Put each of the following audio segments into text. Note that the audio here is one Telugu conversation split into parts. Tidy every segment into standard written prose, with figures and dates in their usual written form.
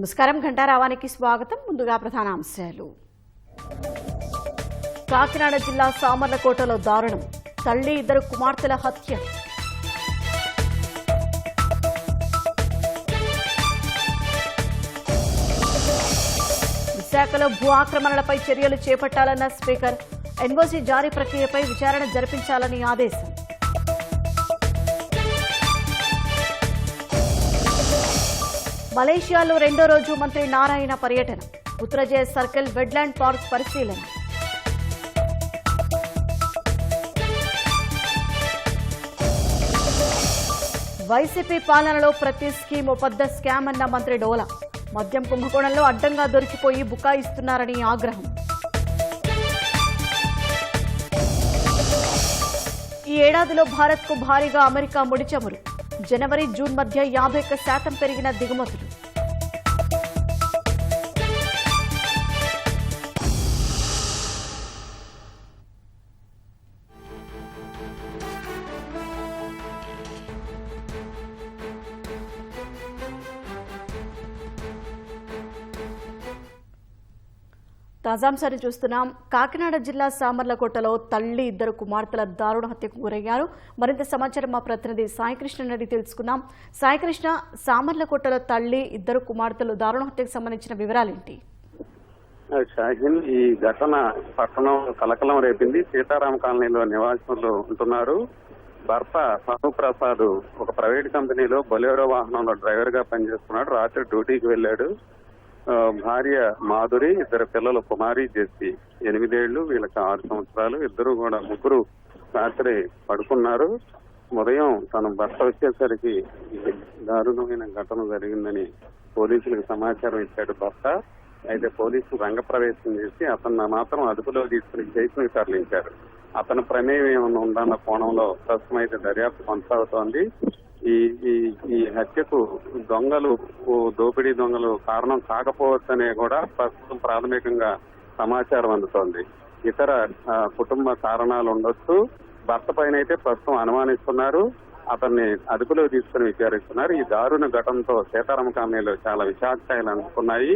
నమస్కారం. ఘంటారావానికి స్వాగతం. ముందుగా ప్రధాన అంశాలు. కాకినాడ జిల్లా సామర్లకోటలో దారుణం. తల్లి ఇద్దరు కుమార్తెల హత్య. విశాఖలో భూ ఆక్రమణలపై చర్యలు చేపట్టాలన్న స్పీకర్. ఎన్ఓసీ జారీ ప్రక్రియపై విచారణ జరిపించాలని ఆదేశం. మలేషియాలో రెండో రోజు మంత్రి నారాయణ పర్యటన. ఉత్తరజయ సర్కిల్ వెడ్లాండ్ పార్క్ పరిశీలన. వైసీపీ పాలనలో ప్రతి స్కీమ్ పెద్ద స్కామ్ అన్న మంత్రి డోలా. మద్యం కుంభకోణంలో అడ్డంగా దొరికిపోయి బుకాయిస్తున్నారని ఆగ్రహం. ఈ ఏడాదిలో భారత్కు భారీగా అమెరికా ముడి చమురు. జనవరి జూన్ మధ్య 51% పెరిగిన దిగుమతులు. తాజాంశాన్ని చూస్తున్నాం. కాకినాడ జిల్లా సామర్లకోటలో తల్లి ఇద్దరు కుమార్తెల దారుణ హత్యకు గురయ్యారు. మరింత సమాచారం మా ప్రతినిధి సాయికృష్ణ అడిగి తెలుసుకుందాం. సాయికృష్ణ, సామర్లకోటలో తల్లి ఇద్దరు కుమార్తెలు దారుణ హత్యకు సంబంధించిన వివరాలేంటి? షాహిన్, ఈ ఘటన పట్టణం కలకలం రేపింది. సీతారామ కాలనీలో నివాసులు ఉంటున్నారు. భర్త ప్రసాద్ ఒక ప్రైవేట్ కంపెనీలో బొలెరో వాహనంలో డ్రైవర్ గా పనిచేస్తున్నాడు. రాత్రి డ్యూటీకి వెళ్ళాడు. భార్య మాధురి, ఇద్దరు పిల్లలు కుమారి జెస్సి 8 ఏళ్లు, వీళ్ళకి 6 సంవత్సరాలు. ఇద్దరు కూడా ముగ్గురు రాత్రి పడుకున్నారు. ఉదయం తన భర్త వచ్చేసరికి దారుణమైన ఘటన జరిగిందని పోలీసులకు సమాచారం ఇచ్చాడు భర్త. అయితే పోలీసులు రంగప్రవేశం చేసి అతన్ని మాత్రం అదుపులో తీసుకుని స్టేషన్కి తరలించారు. అతని ప్రమేయం ఏమైనా ఉందన్న కోణంలో ప్రస్తుతం అయితే దర్యాప్తు కొనసాగుతోంది. ఈ హత్యకు దోపిడీ దొంగలు కారణం కాకపోవచ్చనే కూడా ప్రస్తుతం ప్రాథమికంగా సమాచారం అందుతోంది. ఇతర కుటుంబ కారణాలు ఉండొచ్చు. భర్త పైన అయితే ప్రస్తుతం అనుమానిస్తున్నారు. అతన్ని అదుపులో తీసుకుని విచారిస్తున్నారు. ఈ దారుణ ఘటనతో సీతారామ కాలనీలో చాలా విషాదాలు అందుకున్నాయి.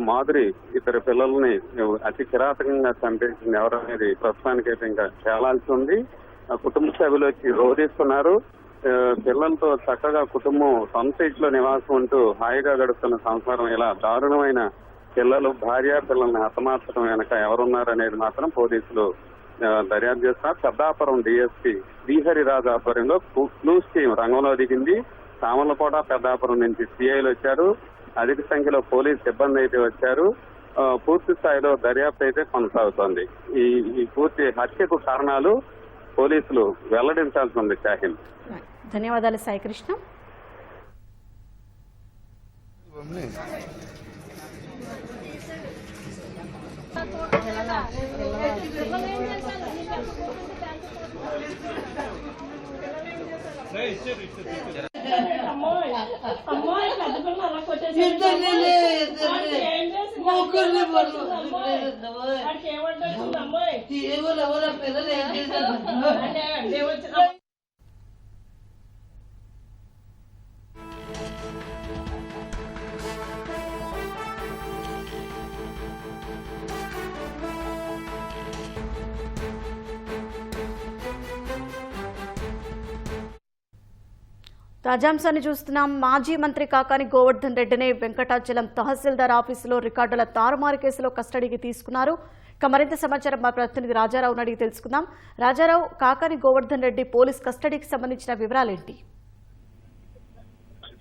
మాధురి ఇద్దరు పిల్లల్ని అతి కిరాతకంగా చంపేసింది ఎవరనేది ప్రస్తుతానికైతే ఇంకా తేలాల్సి ఉంది. కుటుంబ సభ్యులు వచ్చి రోధిస్తున్నారు. పిల్లలతో చక్కగా కుటుంబం సొంత ఇంట్లో నివాసం ఉంటూ హాయిగా గడుస్తున్న సంసారం ఇలా దారుణమైన భార్య పిల్లల్ని హతమార్చడం వెనక ఎవరున్నారనేది మాత్రం పోలీసులు దర్యాప్తు చేస్తున్నారు. పెద్దాపురం డిఎస్పీ శ్రీహరిరాజు ఆధ్వర్యంలో క్లూస్ టీం రంగంలో దిగింది. సామర్లకోట, పెద్దాపురం నుంచి సిఐలు వచ్చారు. అధిక సంఖ్యలో పోలీసు సిబ్బంది అయితే వచ్చారు. పూర్తి స్థాయిలో దర్యాప్తు అయితే కొనసాగుతోంది. ఈ పూర్తి హత్యకు కారణాలు పోలీసులు వెల్లడించాల్సి ఉంది. షాహిన్, ధన్యవాదాలు సాయికృష్ణ. తాజాంశాన్ని చూస్తున్నాం. మాజీ మంత్రి కాకాని గోవర్ధన్ రెడ్డిని వెంకటాచలం తహసీల్దార్ ఆఫీసులో రికార్డుల తారుమారు కేసులో కస్టడీకి తీసుకున్నారు. మరింత సమాచారం మా ప్రతినిధి రాజారావును అడిగి తెలుసుకుందాం. రాజారావు, కాకాని గోవర్ధన్ రెడ్డి పోలీస్ కస్టడీకి సంబంధించిన వివరాలేంటి?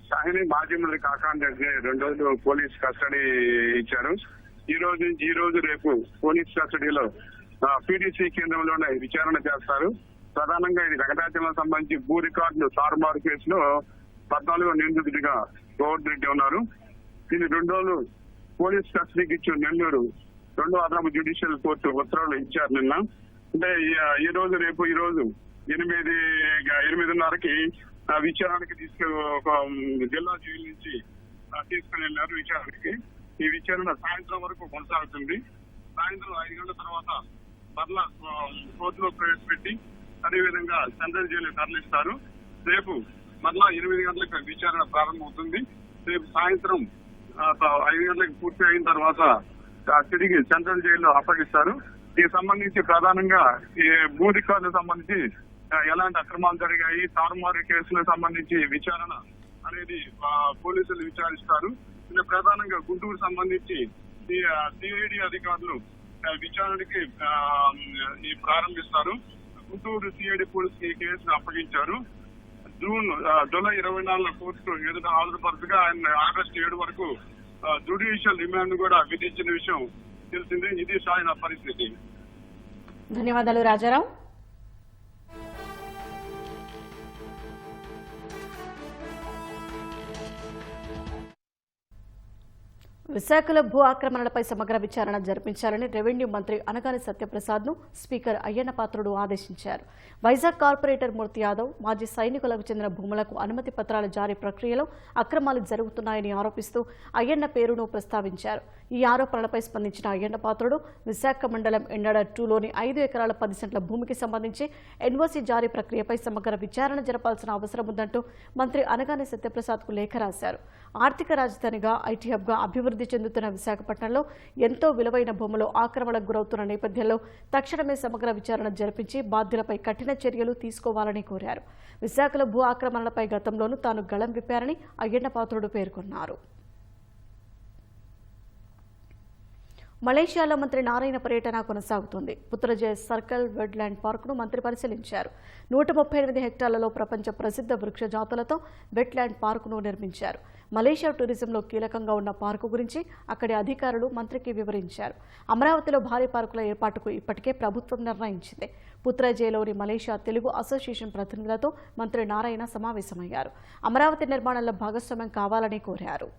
షాహిని, మాజీ మంత్రి కాకాని రెడ్డి 2 రోజులు పోలీస్ కస్టడీ ఇచ్చారు. ఈ రోజు రేపు పోలీస్ కస్టడీలో పీడీసీ కేంద్రంలోనే విచారణ చేస్తారు. ప్రధానంగా ఇది వెంకటాచలం సంబంధించి భూ రికార్డులు తారుమారు కేసులో 14వ నిందితుడిగా గోవర్ధన్ రెడ్డి ఉన్నారు. దీన్ని 2 రోజులు పోలీస్ కస్టడీకి ఇచ్చిన నెల్లూరు 2వ అదనపు జ్యుడిషియల్ కోర్టు ఉత్తర్వులు ఇచ్చారు నిన్న. అంటే ఈ రోజు 8:30కి విచారణకి జిల్లా జైలు నుంచి తీసుకుని వెళ్లారు విచారణకి. ఈ విచారణ సాయంత్రం వరకు కొనసాగుతుంది. సాయంత్రం 5 గంటల తర్వాత మరలా కోర్టులో ప్రవేశపెట్టి అదేవిధంగా సెంట్రల్ జైలు తరలిస్తారు. రేపు మరలా 8 గంటలకు విచారణ ప్రారంభమవుతుంది. రేపు సాయంత్రం 5 గంటలకు పూర్తి అయిన తర్వాత తిరిగి సెంట్రల్ జైల్లో అప్పగిస్తారు. దీనికి సంబంధించి ప్రధానంగా ఈ భూ రికార్డులకు సంబంధించి ఎలాంటి అక్రమాలు జరిగాయి, తారుమారు కేసులకు సంబంధించి విచారణ అనేది పోలీసులు విచారిస్తారు. ఇలా ప్రధానంగా గుంటూరు సంబంధించి సిఐడి అధికారులు విచారణకి ప్రారంభిస్తారు. గుంటూరు సిఐడి పోలీసులు ఈ కేసును అప్పగించారు. జూలై 24 కోర్టు ఎదుట హాజరుపరచగా ఆయన ఆగస్టు 7 వరకు జ్యుడిషియల్ రిమాండ్ కూడా విధించిన విషయం తెలిసిందే. ఇది సాయిన పరిస్థితి. ధన్యవాదాలు రాజారావు. విశాఖలో భూ ఆక్రమణలపై సమగ్ర విచారణ జరిపించాలని రెవెన్యూ మంత్రి అనగాని సత్యప్రసాద్ను స్పీకర్ అయ్యన్న పాత్రుడు ఆదేశించారు. వైజాగ్ కార్పొరేటర్ మూర్తి యాదవ్ మాజీ సైనికులకు చెందిన భూములకు అనుమతి పత్రాల జారీ ప్రక్రియలో అక్రమాలు జరుగుతున్నాయని ఆరోపిస్తూ అయ్యన్న పేరును ప్రస్తావించారు. ఈ ఆరోపణలపై స్పందించిన అయ్యన్న పాత్రుడు విశాఖ మండలం ఎండడ 2లోని 5 ఎకరాల 10 సెంట్ల భూమికి సంబంధించి ఎన్ఓసీ జారీ ప్రక్రియపై సమగ్ర విచారణ జరపాల్సిన అవసరం ఉందంటూ మంత్రి అనగాని సత్యప్రసాద్కు లేఖ రాశారు. ఆర్థిక రాజధానిగా ఐటీ హబ్గా అభివృద్ధి చెందుతున్న విశాఖపట్నంలో ఎంతో విలువైన భూములు ఆక్రమణకు గురవుతున్న నేపథ్యంలో తక్షణమే సమగ్ర విచారణ జరిపించి బాధ్యులపై కఠిన చర్యలు తీసుకోవాలని కోరారు. విశాఖలో భూ ఆక్రమణలపై గతంలోనూ తాను గళం విప్పారని అయ్యన్న పాత్రుడు పేర్కొన్నారు. మలేషియాలో మంత్రి నారాయణ పర్యటన కొనసాగుతోంది. పుత్రజయ సర్కిల్ వెడ్లాండ్ పార్కును మంత్రి పరిశీలించారు. 138 హెక్టార్లలో ప్రపంచ ప్రసిద్ధ వృక్ష జాతులతో వెట్లాండ్ పార్కును నిర్మించారు. మలేషియా టూరిజంలో కీలకంగా ఉన్న పార్కు గురించి అక్కడి అధికారులు మంత్రికి వివరించారు. అమరావతిలో భారీ పార్కుల ఏర్పాటుకు ఇప్పటికే ప్రభుత్వం నిర్ణయించింది. పుత్రజయలోని మలేషియా తెలుగు అసోసియేషన్ ప్రతినిధులతో మంత్రి నారాయణ సమావేశమయ్యారు. అమరావతి నిర్మాణంలో భాగస్వామ్యం కావాలని కోరారు.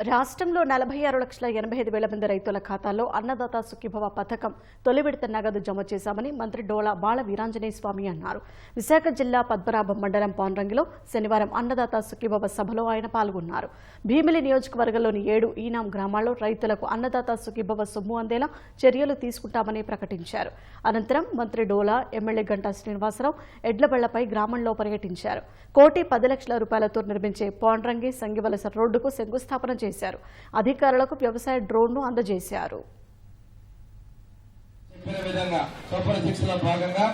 రాష్ట్రంలో 46,85,000 మంది రైతుల ఖాతాల్లో అన్నదాత సుఖీభవ పథకం తొలి విడత నగదు జమ చేశామని మంత్రి డోలా బాల వీరాంజనేయ స్వామి అన్నారు. విశాఖ జిల్లా పద్మనాభం మండలం పాండ్రంగిలో శనివారం అన్నదాత సుఖీభవ సభలో ఆయన పాల్గొన్నారు. భీమిలి నియోజకవర్గంలోని 7 ఈనాం గ్రామాల్లో రైతులకు అన్నదాత సుఖీభవ సొమ్ము అందేలా చర్యలు తీసుకుంటామని ప్రకటించారు. అనంతరం మంత్రి డోలా ఎమ్మెల్యే గంటా శ్రీనివాసరావు ఎడ్లబళ్లపై గ్రామంలో పర్యటించారు. 1,10,00,000 రూపాయలతో నిర్మించే పాండ్రంగి సంగివలస రోడ్డుకు శంకుస్థాపన చేశారు. అధికారులకు వ్యవసాయ డ్రోన్ను అందజేశారు. చెప్పిన విధంగా సూపర్ 6 లో భాగంగా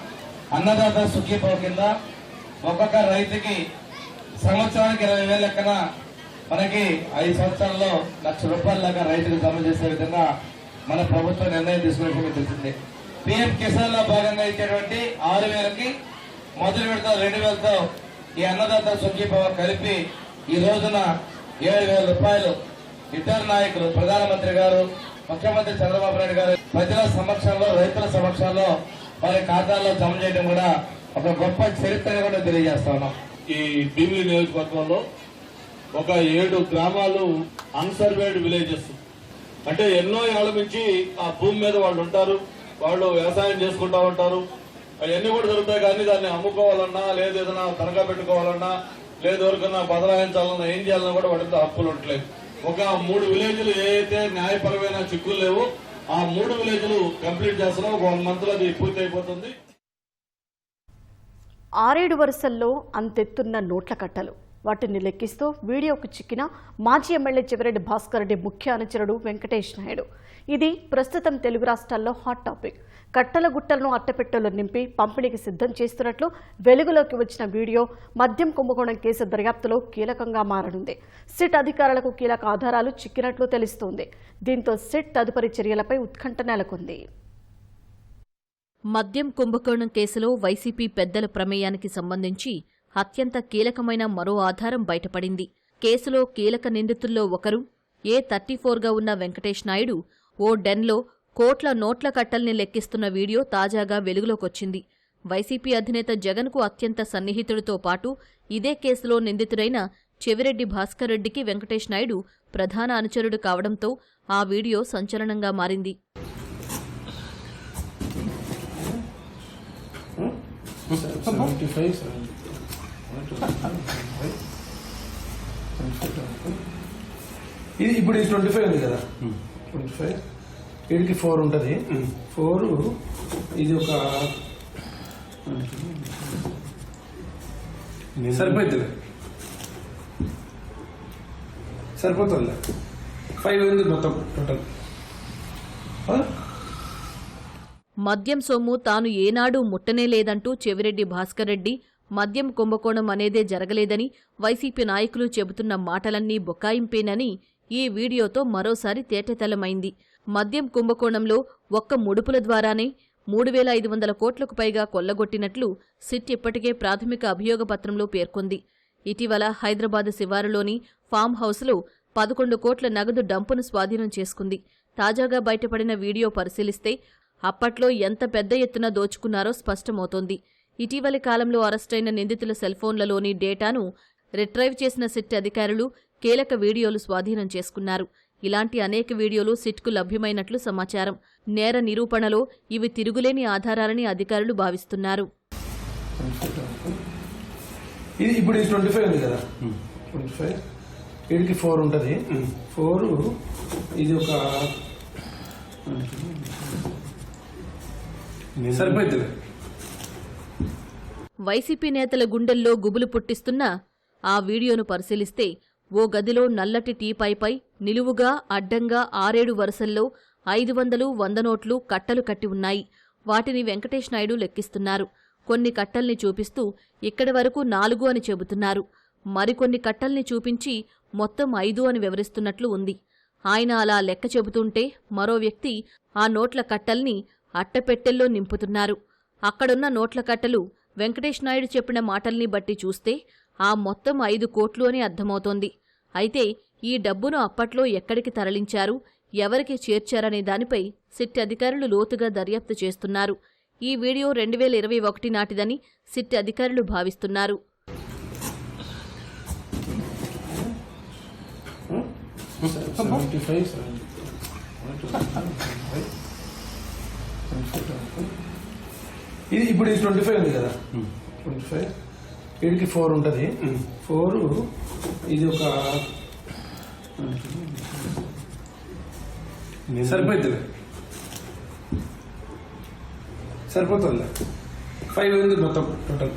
అన్నదాత సుఖీభవ కింద ఒక్కొక్క రైతుకి సంవత్సరానికి 20,000 లెక్కన మనకి 5 సంవత్సరాల్లో ₹1,00,000 లెక్క రైతుకు జమ చేసే విధంగా మన ప్రభుత్వం నిర్ణయం తీసుకునే తెలిసింది. పీఎం కిసాన్ లో భాగంగా ఇచ్చేటువంటి 6,000కి మొదటి విడత 2,000తో ఈ అన్నదాత సుఖీభవ కలిపి ఈ రోజున 7,000 రూపాయలు ఇద్దరు నాయకులు ప్రధానమంత్రి గారు, ముఖ్యమంత్రి చంద్రబాబు నాయుడు గారు ప్రజల సమక్షంలో రైతుల సమక్షంలో వారి ఖాతాల్లో జమ చేయడం కూడా ఒక గొప్ప చరిత్రని కూడా తెలియజేస్తా ఉన్నాం. ఈ భీమిలి నియోజకవర్గంలో ఒక 7 గ్రామాలు అన్సర్వేడ్ విలేజెస్, అంటే ఎన్నో ఏళ్ల నుంచి ఆ భూమి మీద వాళ్ళు ఉంటారు, వాళ్ళు వ్యవసాయం చేసుకుంటా ఉంటారు. అవన్నీ కూడా జరుగుతాయి, కానీ దాన్ని అమ్ముకోవాలన్నా లేదు ఏదైనా తనఖా పెట్టుకోవాలన్నా లేదు ఎవరికన్నా బదలాయించాలన్నా ఏం చేయాలన్నా కూడా వాటితో హక్కులు ఉండట్లేదు. ఒక 3 విలేజ్లు ఏదైతే న్యాయపరమైన చిక్కులు లేవో ఆ 3 విలేజ్లు కంప్లీట్ చేస్తున్నాం. ఒక 1 మంత్ లో అది పూర్తి అయిపోతుంది. 6-7 వరుసల్లో అంతెత్తున్న నోట్ల కట్టలు, వాటిని లెక్కిస్తూ వీడియోకు చిక్కిన మాజీ ఎమ్మెల్యే చెవిరెడ్డి భాస్కర్ రెడ్డి ముఖ్య అనుచరుడు వెంకటేష్ నాయుడు. ఇది ప్రస్తుతం తెలుగు రాష్ట్రాల్లో హాట్ టాపిక్. కట్టల గుట్టలను అట్టపెట్టెలో నింపి పంపిణీకి సిద్ధం చేస్తున్నట్లు వెలుగులోకి వచ్చిన వీడియో మద్యం కుంభకోణం కేసు దర్యాప్తులో కీలకంగా మారనుంది. సిట్ అధికారులకు కీలక ఆధారాలు చిక్కినట్లు తెలుస్తోంది. దీంతో సిట్ తదుపరి చర్యలపై ఉత్కంఠ నెలకొంది. మద్యం కుంభకోణం కేసులో వైసీపీ పెద్దల ప్రమేయానికి సంబంధించి అత్యంత కీలకమైన మరో ఆధారం బయటపడింది. కేసులో కీలక నిందితుల్లో ఒకరు A34గా ఉన్న వెంకటేష్ నాయుడు ఓ డెన్లో కోట్ల నోట్ల కట్టల్ని లెక్కిస్తున్న వీడియో తాజాగా వెలుగులోకొచ్చింది. వైసీపీ అధినేత జగన్కు అత్యంత సన్నిహితుడితో పాటు ఇదే కేసులో నిందితుడైన చెవిరెడ్డి భాస్కర్ రెడ్డికి వెంకటేష్ నాయుడు ప్రధాన అనుచరుడు కావడంతో ఆ వీడియో సంచలనంగా మారింది. ఇది ఇప్పుడు 25 ఉంది కదా, 25 వీడికి 4 ఉంటుంది. 4 ఇది ఒక సరిపోతుంది. సరిపోతుంది 5 ఉంది మొత్తం టోటల్. మద్యం సొమ్ము తాను ఏనాడూ ముట్టనే లేదంటూ చెవిరెడ్డి భాస్కర్ రెడ్డి మద్యం కుంభకోణం అనేదే జరగలేదని వైసీపీ నాయకులు చెబుతున్న మాటలన్నీ బొకాయింపేనని ఈ వీడియోతో మరోసారి తేటతెల్లమైంది. మద్యం కుంభకోణంలో ఒక్క ముడుపుల ద్వారానే 3,500 కోట్లకు పైగా కొల్లగొట్టినట్లు సిట్ ఇప్పటికే ప్రాథమిక అభియోగపత్రంలో పేర్కొంది. ఇటీవల హైదరాబాద్ శివారులోని ఫామ్ హౌస్లో 11 కోట్ల నగదు డంపును స్వాధీనం చేసుకుంది. తాజాగా బయటపడిన వీడియో పరిశీలిస్తే అప్పట్లో ఎంత పెద్ద ఎత్తున దోచుకున్నారో స్పష్టమవుతోంది. ఇటీవలి కాలంలో అరెస్టైన నిందితుల సెల్ఫోన్లలోని డేటాను రిట్రైవ్ చేసిన సిట్ అధికారులు కీలక వీడియోలు స్వాధీనం చేసుకున్నారు. ఇలాంటి అనేక వీడియోలు సిట్కు లభ్యమైనట్లు సమాచారం. నేర నిరూపణలో ఇవి తిరుగులేని ఆధారాలని అధికారులు భావిస్తున్నారు. ఇది ఇప్పుడు 25 ఉంది కదా, 25 వీడికి 4 ఉంటుంది. 4 ఇది ఒక సరిపోతుంది. వైసీపీ నేతల గుండెల్లో గుబులు పుట్టిస్తున్న ఆ వీడియోను పరిశీలిస్తే ఓ గదిలో నల్లటి టీపాయ్పై నిలువుగా అడ్డంగా 6-7 వరుసల్లో 500, 100 నోట్లు కట్టలు కట్టి ఉన్నాయి. వాటిని వెంకటేష్ నాయుడు లెక్కిస్తున్నారు. కొన్ని కట్టల్ని చూపిస్తూ ఇక్కడి వరకు 4 అని చెబుతున్నారు. మరికొన్ని కట్టల్ని చూపించి మొత్తం 5 అని వివరిస్తున్నట్లు ఉంది. ఆయన అలా లెక్క చెబుతుంటే మరో వ్యక్తి ఆ నోట్ల కట్టల్ని అట్టపెట్టెల్లో నింపుతున్నారు. అక్కడున్న నోట్ల కట్టలు వెంకటేష్ నాయుడు చెప్పిన మాటల్ని బట్టి చూస్తే ఆ మొత్తం 5 కోట్లు అని అర్థమవుతోంది. అయితే ఈ డబ్బును అప్పట్లో ఎక్కడికి తరలించారు, ఎవరికి చేర్చారనే దానిపై సిట్ అధికారులు లోతుగా దర్యాప్తు చేస్తున్నారు. ఈ వీడియో 2021 నాటిదని సిట్ అధికారులు భావిస్తున్నారు. ఇది ఇప్పుడు 25 ఉంది కదా, 25 వీడికి 4 ఉంటుంది. 4 ఇది ఒక సరిపోతుంది. 5 ఉంది మొత్తం టోటల్.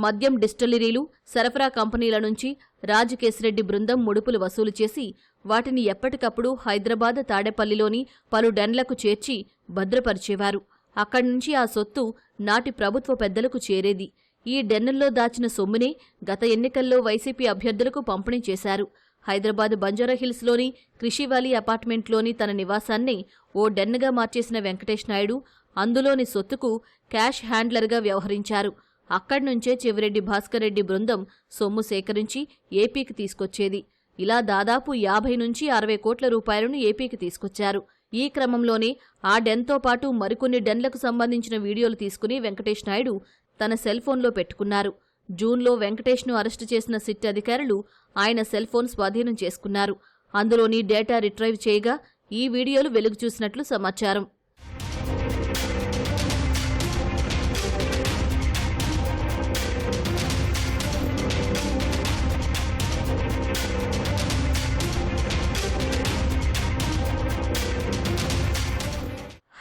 మద్యం డిస్టిలరీలు, సరఫరా కంపెనీల నుంచి రాజకేశిరెడ్డి బృందం ముడుపులు వసూలు చేసి వాటిని ఎప్పటికప్పుడు హైదరాబాద్ తాడేపల్లిలోని పలు డెన్లకు చేర్చి భద్రపరిచేవారు. అక్కడ్నుంచి ఆ సొత్తు నాటి ప్రభుత్వ పెద్దలకు చేరేది. ఈ డెన్నుల్లో దాచిన సొమ్మునే గత ఎన్నికల్లో వైసీపీ అభ్యర్థులకు పంపిణీ చేశారు. హైదరాబాద్ బంజారాహిల్స్లోని కృషివాలీ అపార్ట్మెంట్లోని తన నివాసాన్ని ఓ డెన్నుగా మార్చేసిన వెంకటేష్ నాయుడు అందులోని సొత్తుకు క్యాష్ హ్యాండ్లర్గా వ్యవహరించారు. అక్కడ్నుంచే చెవిరెడ్డి భాస్కర్ రెడ్డి బృందం సొమ్ము సేకరించి ఏపీకి తీసుకొచ్చేది. ఇలా దాదాపు 50 నుంచి 60 కోట్ల రూపాయలను ఏపీకి తీసుకొచ్చారు. ఈ క్రమంలోనే ఆ డెన్తో పాటు మరికొన్ని డెన్లకు సంబంధించిన వీడియోలు తీసుకుని వెంకటేష్ నాయుడు తన సెల్ఫోన్లో పెట్టుకున్నారు. జూన్లో వెంకటేష్ను అరెస్టు చేసిన సిట్ అధికారులు ఆయన సెల్ఫోన్ స్వాధీనం చేసుకున్నారు. అందులోని డేటా రిట్రైవ్ చేయగా ఈ వీడియోలు వెలుగు చూసినట్లు సమాచారం.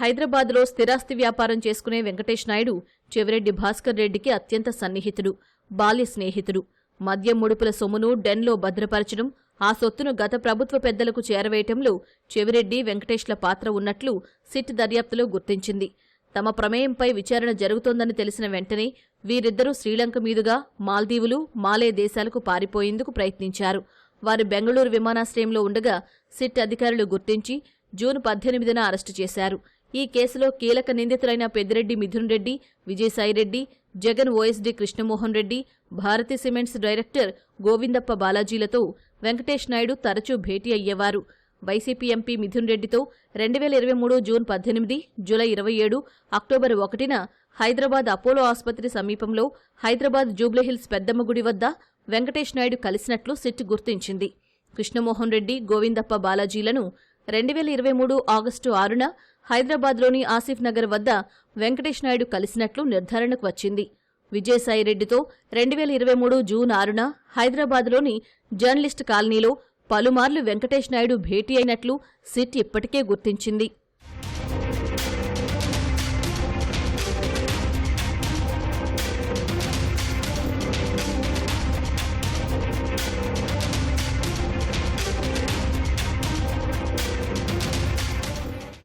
హైదరాబాద్లో స్థిరాస్తి వ్యాపారం చేసుకునే వెంకటేష్ నాయుడు చెవిరెడ్డి భాస్కర్ రెడ్డికి అత్యంత సన్నిహితుడు, బాల్య స్నేహితుడు. మద్యం ముడుపుల సొమ్మును డెన్లో భద్రపరచడం, ఆ సొత్తును గత ప్రభుత్వ పెద్దలకు చేరవేయటంలో చెవిరెడ్డి, వెంకటేష్ల పాత్ర ఉన్నట్లు సిట్ దర్యాప్తులో గుర్తించింది. తమ ప్రమేయంపై విచారణ జరుగుతోందని తెలిసిన వెంటనే వీరిద్దరూ శ్రీలంక మీదుగా మాల్దీవులు, మాలే దేశాలకు పారిపోయేందుకు ప్రయత్నించారు. వారు బెంగళూరు విమానాశ్రయంలో ఉండగా సిట్ అధికారులు గుర్తించి జూన్ 18న అరెస్టు చేశారు. ఈ కేసులో కీలక నిందితులైన Peddireddy Mithun Reddy, Vijayasai Reddy, Jagan OSD Krishnamohan Reddy, Bharathi cements director Govindappa బాలాజీలతో వెంకటేష్ నాయుడు తరచూ భేటీ అయ్యేవారు. వైసీపీ ఎంపీ మిథున్ రెడ్డితో 2023 జూన్ 18, జూలై 27, అక్టోబర్ 1న హైదరాబాద్ అపోలో ఆసుపత్రి సమీపంలో హైదరాబాద్ జూబ్లీహిల్స్ పెద్దమ్మ గుడి వద్ద వెంకటేష్ నాయుడు కలిసినట్లు సిట్ గుర్తించింది. కృష్ణమోహన్ రెడ్డి, గోవిందప్ప బాలాజీలను 2023 ఆగస్టు 6న హైదరాబాద్లోని ఆసిఫ్ నగర్ వద్ద వెంకటేష్ నాయుడు కలిసినట్లు నిర్ధారణకు వచ్చింది. విజయసాయిరెడ్డితో 2023 జూన్ 6న హైదరాబాద్లోని జర్నలిస్ట్ కాలనీలో పలుమార్లు వెంకటేష్ నాయుడు భేటీ అయినట్లు సిట్ ఇప్పటికే గుర్తించింది.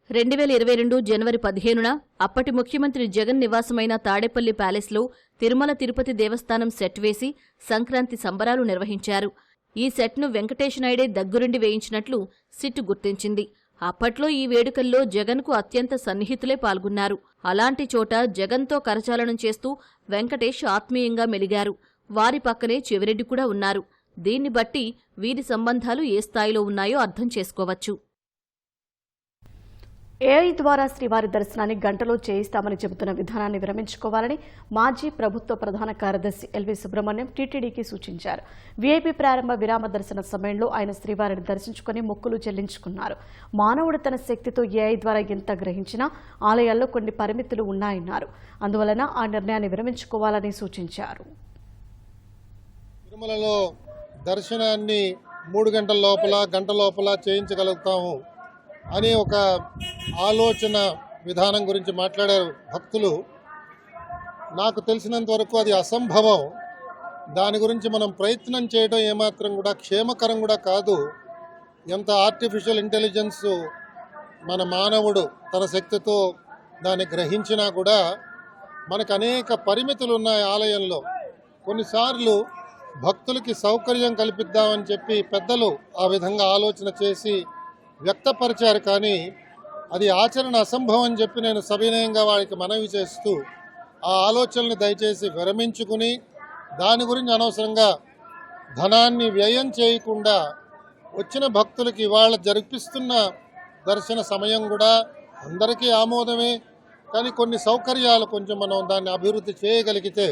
2022 జనవరి 15న అప్పటి ముఖ్యమంత్రి జగన్ నివాసమైన తాడేపల్లి ప్యాలెస్లో తిరుమల తిరుపతి దేవస్థానం సెట్ వేసి సంక్రాంతి సంబరాలు నిర్వహించారు. ఈ సెట్ను వెంకటేష్ నాయుడే దగ్గరుండి వేయించినట్లు సిట్ గుర్తించింది. అప్పట్లో ఈ వేడుకల్లో జగన్కు అత్యంత సన్నిహితులే పాల్గొన్నారు. అలాంటి చోట జగన్తో కరచాలనం చేస్తూ వెంకటేష్ ఆత్మీయంగా మెలిగారు. వారి పక్కనే చెవిరెడ్డి కూడా ఉన్నారు. దీన్ని బట్టి వీరి సంబంధాలు ఏ స్థాయిలో ఉన్నాయో అర్థం చేసుకోవచ్చు. ఏఐ ద్వారా శ్రీవారి దర్శనాన్ని గంటలో చేయిస్తామని చెబుతున్న విధానాన్ని విరమించుకోవాలని మాజీ ప్రభుత్వ ప్రధాన కార్యదర్శి ఎల్వి సుబ్రహ్మణ్యం టీటీడీకి సూచించారు. వీఐపీ ప్రారంభ విరామ దర్శన సమయంలో ఆయన శ్రీవారిని దర్శించుకుని మొక్కులు చెల్లించుకున్నారు. మానవుడు తన శక్తితో ఏఐ ద్వారా ఎంత గ్రహించినా ఆలయాల్లో కొన్ని పరిమితులు ఉన్నాయన్నారు. అందువలన ఆ నిర్ణయాన్ని విరమించుకోవాలని సూచించారు. తిరుమలలో దర్శనాన్ని 3 గంటల లోపల చేయించగలుగుతాము అనే ఒక ఆలోచన విధానం గురించి మాట్లాడారు భక్తులు. నాకు తెలిసినంత వరకు అది అసంభవం. దాని గురించి మనం ప్రయత్నం చేయడం ఏమాత్రం కూడా క్షేమకరం కూడా కాదు. ఎంత ఆర్టిఫిషియల్ ఇంటెలిజెన్స్ మన మానవుడు తన శక్తితో దాన్ని గ్రహించినా కూడా మనకు అనేక పరిమితులు ఉన్నాయి ఆలయంలో. కొన్నిసార్లు భక్తులకి సౌకర్యం కల్పిద్దామని చెప్పి పెద్దలు ఆ విధంగా ఆలోచన చేసి వ్యక్తపరిచారు. కానీ అది ఆచరణ అసంభవం అని చెప్పి నేను సవినయంగా వారికి మనవి చేస్తూ ఆ ఆలోచనని దయచేసి విరమించుకుని దాని గురించి అనవసరంగా ధనాన్ని వ్యయం చేయకుండా వచ్చిన భక్తులకి ఇవాళ జరిపిస్తున్న దర్శన సమయం కూడా అందరికీ ఆమోదమే. కానీ కొన్ని సౌకర్యాలు కొంచెం మనం దాన్ని అభివృద్ధి చేయగలిగితే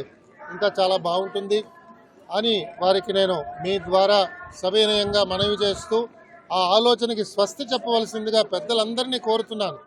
ఇంకా చాలా బాగుంటుంది అని వారికి నేను మీ ద్వారా సవినయంగా మనవి చేస్తూ ఆ ఆలోచనకి స్వస్తి చెప్పవలసిందిగా పెద్దలందరినీ కోరుతున్నాను.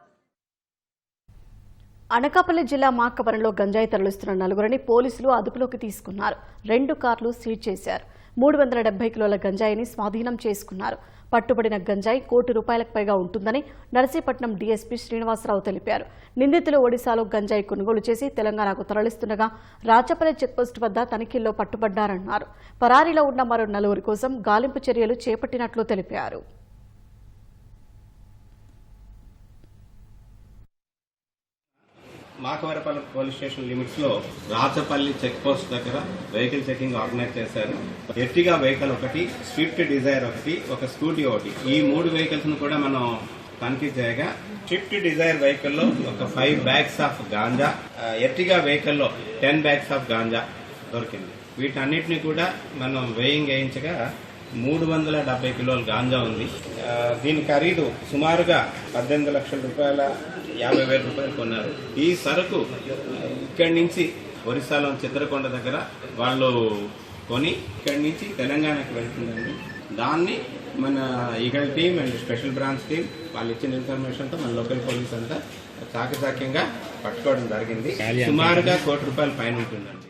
అనకాపల్లి జిల్లా మాక్కవరంలో గంజాయి తరలిస్తున్న 4గురిని పోలీసులు అదుపులోకి తీసుకున్నారు. 2 కార్లు సీజ్ చేశారు. 370 కిలోల గంజాయిని స్వాధీనం చేసుకున్నారు. పట్టుబడిన గంజాయి ₹1 కోటి పైగా ఉంటుందని నర్సీపట్నం డీఎస్పీ శ్రీనివాసరావు తెలిపారు. నిందితులు ఒడిశాలో గంజాయి కొనుగోలు చేసి తెలంగాణకు తరలిస్తుండగా రాచపల్లి చెక్పోస్టు వద్ద తనిఖీల్లో పట్టుబడ్డారన్నారు. పరారీలో ఉన్న మరో 4 కోసం గాలింపు చర్యలు చేపట్టినట్లు తెలిపారు. మాకవరపల్లి పోలీస్ స్టేషన్ లిమిట్స్ లో రాచపల్లి చెక్ పోస్ట్ దగ్గర వెహికల్ చెకింగ్ ఆర్గనైజ్ చేశారు. ఎర్టిగా వెహికల్ ఒకటి, స్విఫ్ట్ డిజైర్ ఒకటి, ఒక స్కూటీ ఒకటి, ఈ 3 వెహికల్స్ ను కూడా మనం తనిఖీ చేయగా స్విఫ్ట్ డిజైర్ వెహికల్లో ఒక 5 బ్యాగ్స్ ఆఫ్ గాంజా, ఎర్టిగా వెహికల్లో 10 బ్యాగ్స్ ఆఫ్ గాంజా దొరికింది. వీటన్నిటిని కూడా మనం వేయింగ్ వేయించగా 370 కిలోల గాంజా ఉంది. దీని ఖరీదు సుమారుగా 18 లక్షల రూపాయల 50,000 రూపాయలు కొన్నారు. ఈ సరుకు ఇక్కడి నుంచి ఒరిస్సాలో చిత్రకొండ దగ్గర వాళ్ళు కొని ఇక్కడి నుంచి తెలంగాణకి వెళ్తుందండి. దాన్ని మన eagle team and special branch team వాళ్ళు ఇచ్చిన ఇన్ఫర్మేషన్తో మన లోకల్ పోలీస్ అంతా చాకచాక్యంగా పట్టుకోవడం జరిగింది. సుమారుగా ₹1 కోటి పైన ఉంటుందండి.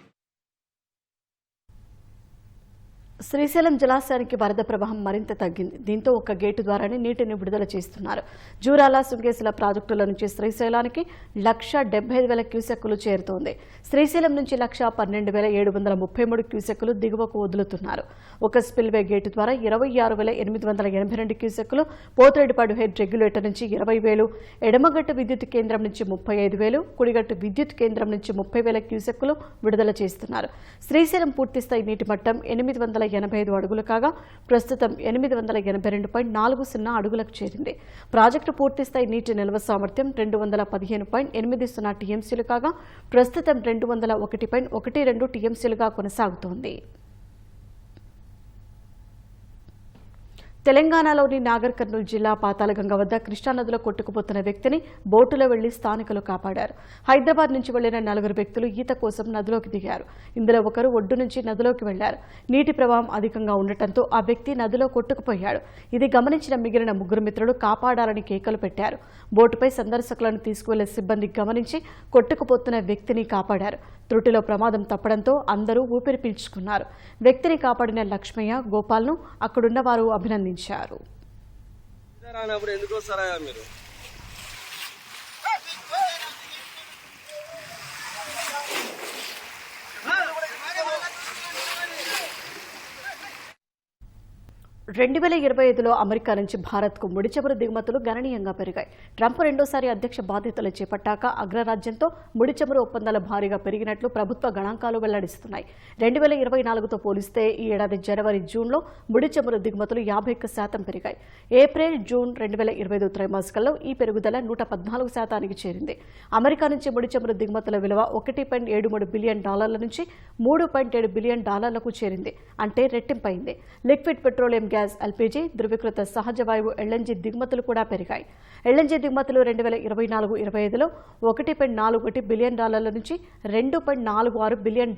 శ్రీశైలం జలాశయానికి వరద ప్రవాహం మరింత తగ్గింది. దీంతో ఒక గేటు ద్వారానే నీటిని విడుదల చేస్తున్నారు. జూరాల, సుంకేసుల ప్రాజెక్టుల నుంచి శ్రీశైలానికి 1,70,000 క్యూసెక్కులు చేరుతోంది. శ్రీశైలం నుంచి 1,12,733 క్యూసెక్కులు దిగువకు వదులుతున్నారు. ఒక స్పిల్వే గేటు ద్వారా 26,882 క్యూసెక్కులు, పోతిరెడ్డిపాడు హెడ్ రెగ్యులేటర్ నుంచి 20,000, ఎడమగట్టు విద్యుత్ కేంద్రం నుంచి 35,000, కుడిగట్టు విద్యుత్ కేంద్రం నుంచి 30,000 క్యూసెక్కులు విడుదల చేస్తున్నారు. శ్రీశైలం పూర్తిస్థాయి నీటి మట్టం 885 అడుగులు కాగా ప్రస్తుతం 882.40 అడుగులకు చేరింది. ప్రాజెక్టు పూర్తిస్థాయి నీటి నిల్వ సామర్థ్యం 215.80 టీఎంసీలు కాగా ప్రస్తుతం 201.12 టీఎంసీలుగా కొనసాగుతోంది. తెలంగాణలోని నాగర్ కర్నూలు జిల్లా పాతాళగంగ వద్ద కృష్ణానదిలో కొట్టుకుపోతున్న వ్యక్తిని బోటులో వెళ్లి స్థానికులు కాపాడారు. హైదరాబాద్ నుంచి వెళ్లిన 4 వ్యక్తులు ఈత కోసం నదిలోకి దిగారు. ఇందులో ఒకరు ఒడ్డు నుంచి నదిలోకి వెళ్లారు. నీటి ప్రవాహం అధికంగా ఉండటంతో ఆ వ్యక్తి నదిలో కొట్టుకుపోయాడు. ఇది గమనించిన మిగిలిన 3 మిత్రులు కాపాడాలని కేకలు పెట్టారు. బోటుపై సందర్శకులను తీసుకువెళ్లే సిబ్బంది గమనించి కొట్టుకుపోతున్న వ్యక్తిని కాపాడారు. త్రుటిలో ప్రమాదం తప్పడంతో అందరూ ఊపిరి పీల్చుకున్నారు. వ్యక్తిని కాపాడిన లక్ష్మయ్య, గోపాల్ను అక్కడున్న వారు అభినందించారు. 2025లో అమెరికా నుంచి భారత్కు ముడి చమురు దిగుమతులు గణనీయంగా పెరిగాయి. ట్రంప్ రెండోసారి అధ్యక్ష బాధ్యతలు చేపట్టాక అగ్రరాజ్యంతో ముడి చమురు ఒప్పందాలు భారీగా పెరిగినట్లు ప్రభుత్వ గణాంకాలు వెల్లడిస్తున్నాయి. 2024తో పోలిస్తే ఈ ఏడాది జనవరి, జూన్లో ముడి చమురు దిగుమతులు 51% పెరిగాయి. ఏప్రిల్, జూన్ 2025 త్రైమాసికంలో ఈ పెరుగుదల 114% చేరింది. అమెరికా నుంచి ముడి చమురు దిగుమతుల విలువ $1.73 బిలియన్ నుంచి $3.7 బిలియన్ చేరింది. అంటే రెట్టింపైంది. లిక్విడ్ పెట్రోలియం గ్యాస్, ఎల్పీజీ, ధృవీకృత సహజ వాయువు ఎల్ఎన్జీ దిగుమతులు కూడా పెరిగాయి. ఎల్ఎన్జీ దిగుమతులు 2024-25లో $1.41 బిలియన్ నుంచి $2.46 బిలియన్,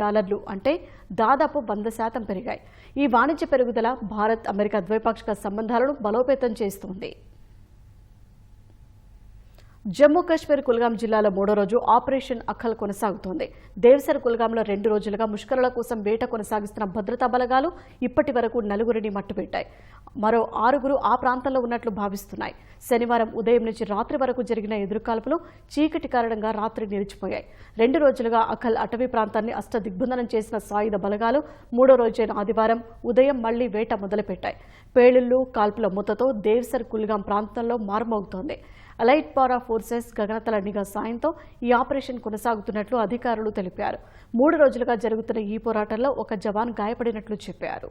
అంటే దాదాపు 100% పెరిగాయి. ఈ వాణిజ్య పెరుగుదల భారత్, అమెరికా ద్వైపాక్షిక సంబంధాలను బలోపేతం చేస్తోంది. జమ్మూ కాశ్మీర్ కుల్గాం జిల్లాలో 3వ రోజు ఆపరేషన్ అఖల్ కొనసాగుతోంది. దేవ్సర్ కుల్గాంలో 2 రోజులుగా ముష్కరుల కోసం వేట కొనసాగిస్తున్న భద్రతా బలగాలు ఇప్పటి వరకు 4గురిని మట్టుపెట్టాయి. మరో 6గురు ఆ ప్రాంతంలో ఉన్నట్లు భావిస్తున్నాయి. శనివారం ఉదయం నుంచి రాత్రి వరకు జరిగిన ఎదురుకాల్పులు చీకటి కారణంగా రాత్రి నిలిచిపోయాయి. 2 రోజులుగా అఖల్ అటవీ ప్రాంతాన్ని అష్టదిగ్బంధనం చేసిన సాయుధ బలగాలు 3వ రోజైన ఆదివారం ఉదయం మళ్లీ వేట మొదలుపెట్టాయి. పేలుళ్లు, కాల్పుల మూతతో దేవ్సర్ కుల్గాం ప్రాంతంలో మారుమోగుతోంది. అలైట్ పారా ఫోర్సెస్ గగనతల నిఘా సాయంతో ఈ ఆపరేషన్ కొనసాగుతున్నట్లు అధికారులు తెలిపారు. 3 రోజులుగా జరుగుతున్న ఈ పోరాటంలో ఒక జవాన్ గాయపడినట్లు చెప్పారు.